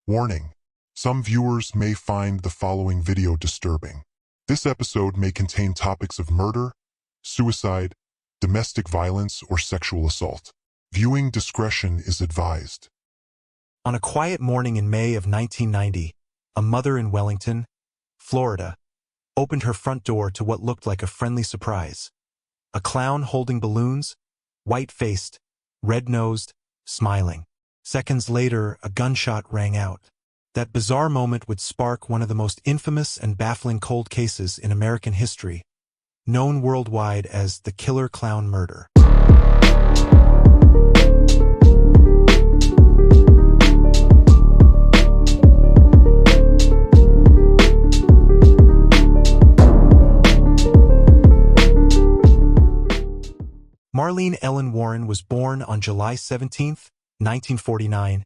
Warning: some viewers may find the following video disturbing. This episode may contain topics of murder, suicide, domestic violence, or sexual assault. Viewing discretion is advised. On a quiet morning in May of 1990, a mother in Wellington, Florida, opened her front door to what looked like a friendly surprise. A clown holding balloons, white-faced, red-nosed, smiling. Seconds later, a gunshot rang out. That bizarre moment would spark one of the most infamous and baffling cold cases in American history, known worldwide as the Killer Clown Murder. Marlene Ellen Warren was born on July 17, 1949,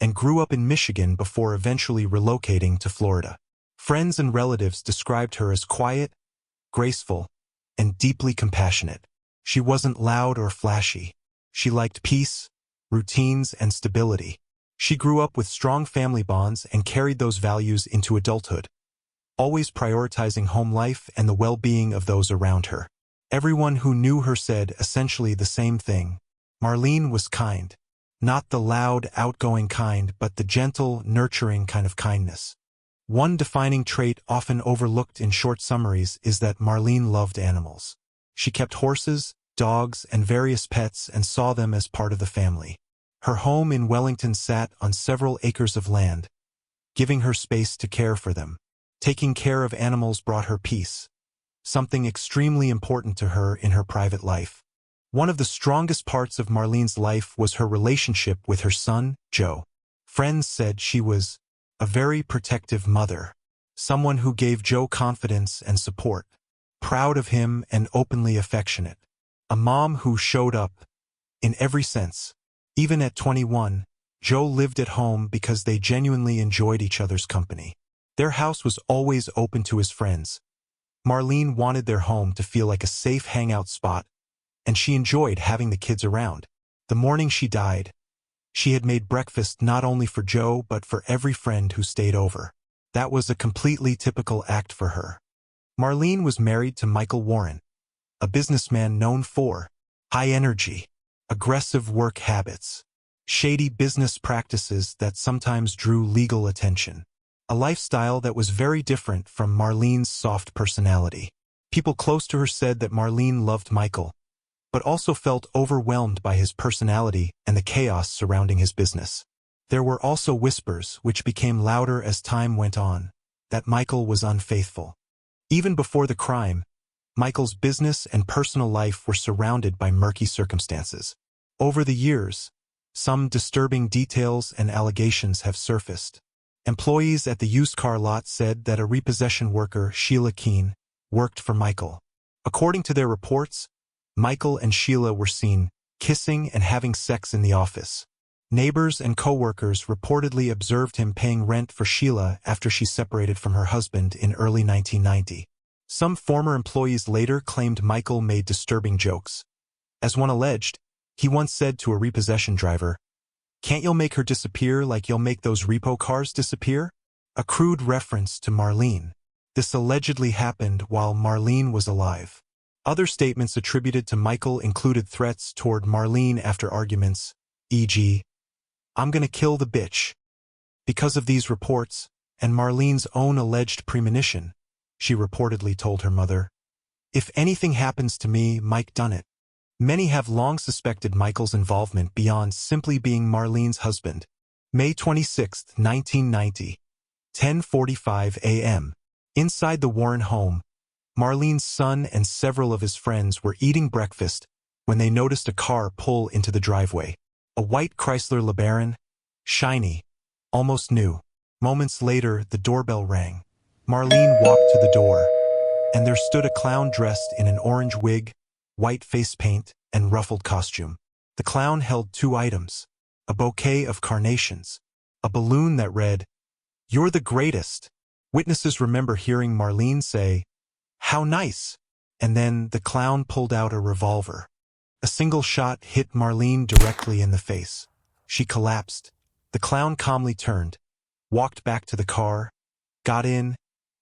and grew up in Michigan before eventually relocating to Florida. Friends and relatives described her as quiet, graceful, and deeply compassionate. She wasn't loud or flashy. She liked peace, routines, and stability. She grew up with strong family bonds and carried those values into adulthood, always prioritizing home life and the well-being of those around her. Everyone who knew her said essentially the same thing. Marlene was kind. Not the loud, outgoing kind, but the gentle, nurturing kind of kindness. One defining trait often overlooked in short summaries is that Marlene loved animals. She kept horses, dogs, and various pets and saw them as part of the family. Her home in Wellington sat on several acres of land, giving her space to care for them. Taking care of animals brought her peace, something extremely important to her in her private life. One of the strongest parts of Marlene's life was her relationship with her son, Joe. Friends said she was a very protective mother, someone who gave Joe confidence and support, proud of him and openly affectionate. A mom who showed up in every sense. Even at 21, Joe lived at home because they genuinely enjoyed each other's company. Their house was always open to his friends. Marlene wanted their home to feel like a safe hangout spot, and she enjoyed having the kids around. The morning she died, she had made breakfast not only for Joe but for every friend who stayed over. That was a completely typical act for her. Marlene was married to Michael Warren, a businessman known for high energy, aggressive work habits, shady business practices that sometimes drew legal attention. A lifestyle that was very different from Marlene's soft personality. People close to her said that Marlene loved Michael, but also felt overwhelmed by his personality and the chaos surrounding his business. There were also whispers, which became louder as time went on, that Michael was unfaithful. Even before the crime, Michael's business and personal life were surrounded by murky circumstances. Over the years, some disturbing details and allegations have surfaced. Employees at the used car lot said that a repossession worker, Sheila Keene, worked for Michael. According to their reports, Michael and Sheila were seen kissing and having sex in the office. Neighbors and co-workers reportedly observed him paying rent for Sheila after she separated from her husband in early 1990. Some former employees later claimed Michael made disturbing jokes. As one alleged, he once said to a repossession driver, "Can't you make her disappear like you'll make those repo cars disappear?" A crude reference to Marlene. This allegedly happened while Marlene was alive. Other statements attributed to Michael included threats toward Marlene after arguments, e.g., "I'm gonna kill the bitch." Because of these reports, and Marlene's own alleged premonition, she reportedly told her mother, "If anything happens to me, Mike done it." Many have long suspected Michael's involvement beyond simply being Marlene's husband. May 26, 1990, 10:45 a.m. Inside the Warren home, Marlene's son and several of his friends were eating breakfast when they noticed a car pull into the driveway. A white Chrysler LeBaron, shiny, almost new. Moments later, the doorbell rang. Marlene walked to the door, and there stood a clown dressed in an orange wig, white face paint, and ruffled costume. The clown held two items: a bouquet of carnations, a balloon that read, "You're the greatest." Witnesses remember hearing Marlene say, "How nice," and then the clown pulled out a revolver. A single shot hit Marlene directly in the face. She collapsed. The clown calmly turned, walked back to the car, got in,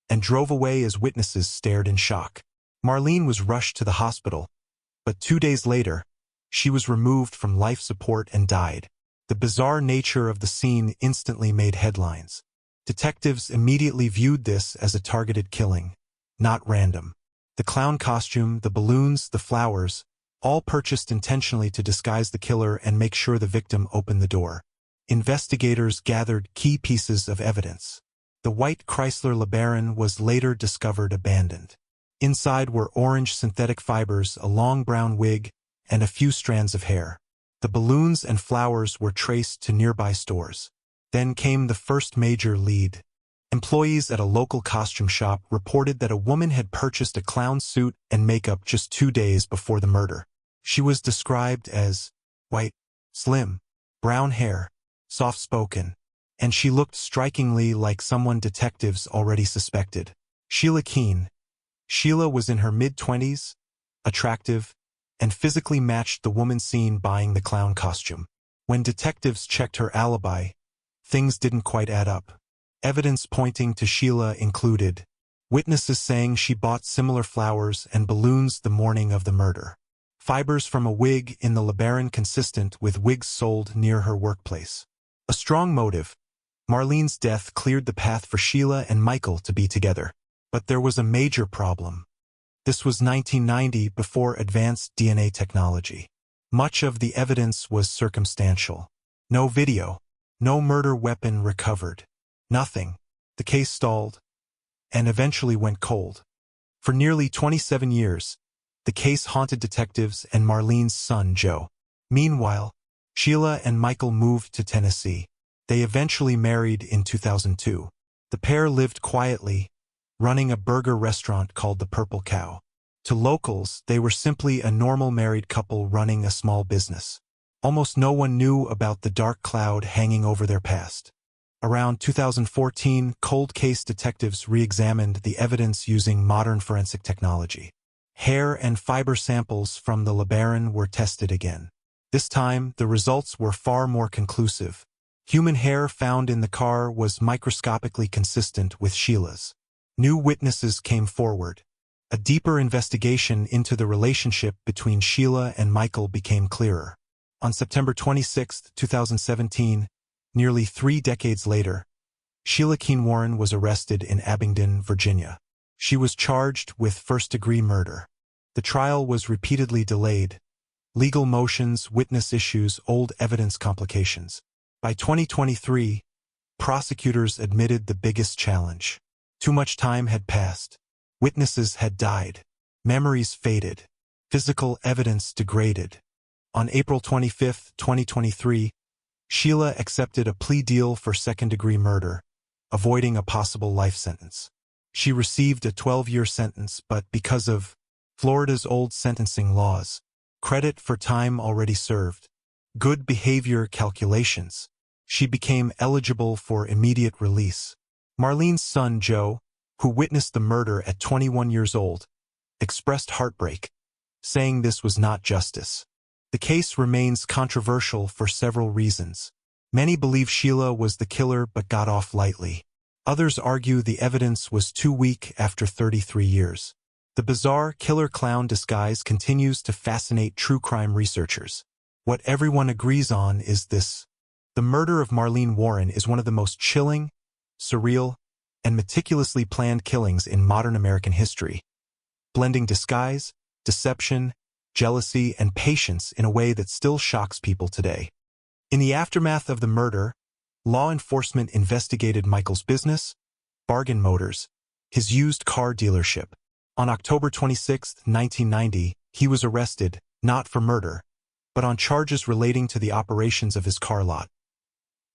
and drove away as witnesses stared in shock. Marlene was rushed to the hospital, but 2 days later, she was removed from life support and died. The bizarre nature of the scene instantly made headlines. Detectives immediately viewed this as a targeted killing, not random. The clown costume, the balloons, the flowers, all purchased intentionally to disguise the killer and make sure the victim opened the door. Investigators gathered key pieces of evidence. The white Chrysler LeBaron was later discovered abandoned. Inside were orange synthetic fibers, a long brown wig, and a few strands of hair. The balloons and flowers were traced to nearby stores. Then came the first major lead. Employees at a local costume shop reported that a woman had purchased a clown suit and makeup just 2 days before the murder. She was described as white, slim, brown hair, soft-spoken, and she looked strikingly like someone detectives already suspected. Sheila Keene. Sheila was in her mid-20s, attractive, and physically matched the woman seen buying the clown costume. When detectives checked her alibi, things didn't quite add up. Evidence pointing to Sheila included witnesses saying she bought similar flowers and balloons the morning of the murder. Fibers from a wig in the LeBaron consistent with wigs sold near her workplace. A strong motive. Marlene's death cleared the path for Sheila and Michael to be together. But there was a major problem. This was 1990, before advanced DNA technology. Much of the evidence was circumstantial. No video, no murder weapon recovered. Nothing. The case stalled, and eventually went cold. For nearly 27 years, the case haunted detectives and Marlene's son, Joe. Meanwhile, Sheila and Michael moved to Tennessee. They eventually married in 2002. The pair lived quietly, running a burger restaurant called the Purple Cow. To locals, they were simply a normal married couple running a small business. Almost no one knew about the dark cloud hanging over their past. Around 2014, cold case detectives re-examined the evidence using modern forensic technology. Hair and fiber samples from the LeBaron were tested again. This time, the results were far more conclusive. Human hair found in the car was microscopically consistent with Sheila's. New witnesses came forward. A deeper investigation into the relationship between Sheila and Michael became clearer. On September 26, 2017, nearly 3 decades later, Sheila Keene Warren was arrested in Abingdon, Virginia. She was charged with first-degree murder. The trial was repeatedly delayed. Legal motions, witness issues, old evidence complications. By 2023, prosecutors admitted the biggest challenge. Too much time had passed. Witnesses had died. Memories faded. Physical evidence degraded. On April 25, 2023, Sheila accepted a plea deal for second-degree murder, avoiding a possible life sentence. She received a 12-year sentence, but because of Florida's old sentencing laws, credit for time already served, good behavior calculations, she became eligible for immediate release. Marlene's son, Joe, who witnessed the murder at 21 years old, expressed heartbreak, saying this was not justice. The case remains controversial for several reasons. Many believe Sheila was the killer but got off lightly. Others argue the evidence was too weak after 33 years. The bizarre killer clown disguise continues to fascinate true crime researchers. What everyone agrees on is this: the murder of Marlene Warren is one of the most chilling, surreal, and meticulously planned killings in modern American history, blending disguise, deception, jealousy, and patience in a way that still shocks people today. In the aftermath of the murder, law enforcement investigated Michael's business, Bargain Motors, his used car dealership. On October 26, 1990, he was arrested, not for murder, but on charges relating to the operations of his car lot: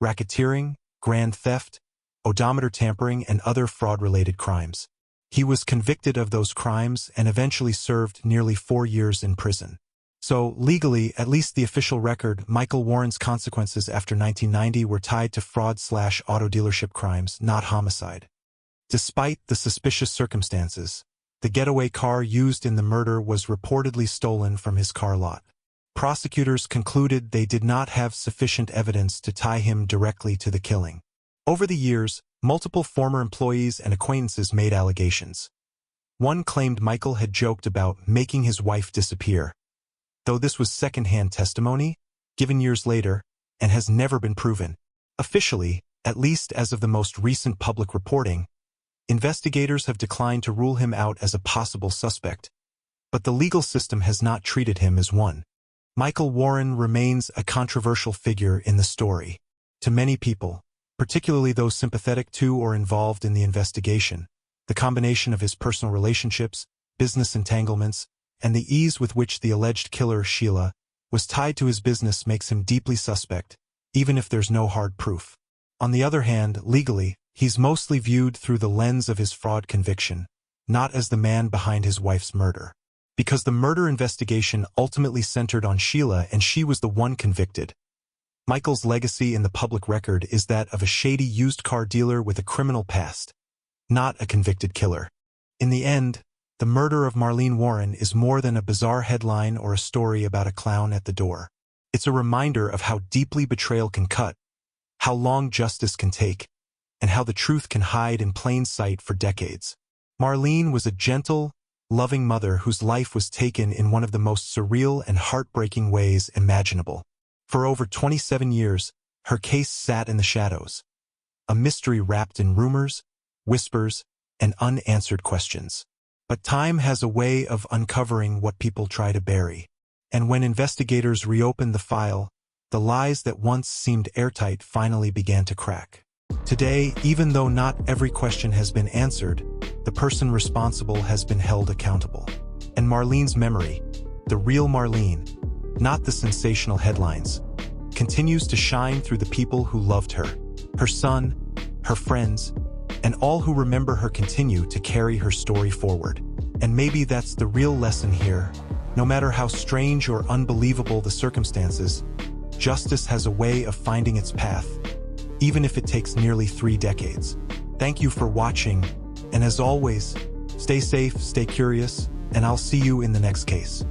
racketeering, grand theft, odometer tampering, and other fraud-related crimes. He was convicted of those crimes and eventually served nearly 4 years in prison. So, legally, at least the official record, Michael Warren's consequences after 1990 were tied to fraud/auto dealership crimes, not homicide. Despite the suspicious circumstances, the getaway car used in the murder was reportedly stolen from his car lot. Prosecutors concluded they did not have sufficient evidence to tie him directly to the killing. Over the years, multiple former employees and acquaintances made allegations. One claimed Michael had joked about making his wife disappear, though this was second-hand testimony, given years later, and has never been proven. Officially, at least as of the most recent public reporting, investigators have declined to rule him out as a possible suspect, but the legal system has not treated him as one. Michael Warren remains a controversial figure in the story. To many people, particularly those sympathetic to or involved in the investigation, the combination of his personal relationships, business entanglements, and the ease with which the alleged killer, Sheila, was tied to his business makes him deeply suspect, even if there's no hard proof. On the other hand, legally, he's mostly viewed through the lens of his fraud conviction, not as the man behind his wife's murder. Because the murder investigation ultimately centered on Sheila and she was the one convicted, Michael's legacy in the public record is that of a shady used car dealer with a criminal past, not a convicted killer. In the end, the murder of Marlene Warren is more than a bizarre headline or a story about a clown at the door. It's a reminder of how deeply betrayal can cut, how long justice can take, and how the truth can hide in plain sight for decades. Marlene was a gentle, loving mother whose life was taken in one of the most surreal and heartbreaking ways imaginable. For over 27 years, her case sat in the shadows, a mystery wrapped in rumors, whispers, and unanswered questions. But time has a way of uncovering what people try to bury. And when investigators reopened the file, the lies that once seemed airtight finally began to crack. Today, even though not every question has been answered, the person responsible has been held accountable. And Marlene's memory, the real Marlene, not the sensational headlines, continues to shine through the people who loved her. Her son, her friends, and all who remember her continue to carry her story forward. And maybe that's the real lesson here. No matter how strange or unbelievable the circumstances, justice has a way of finding its path, even if it takes nearly 3 decades. Thank you for watching, and as always, stay safe, stay curious, and I'll see you in the next case.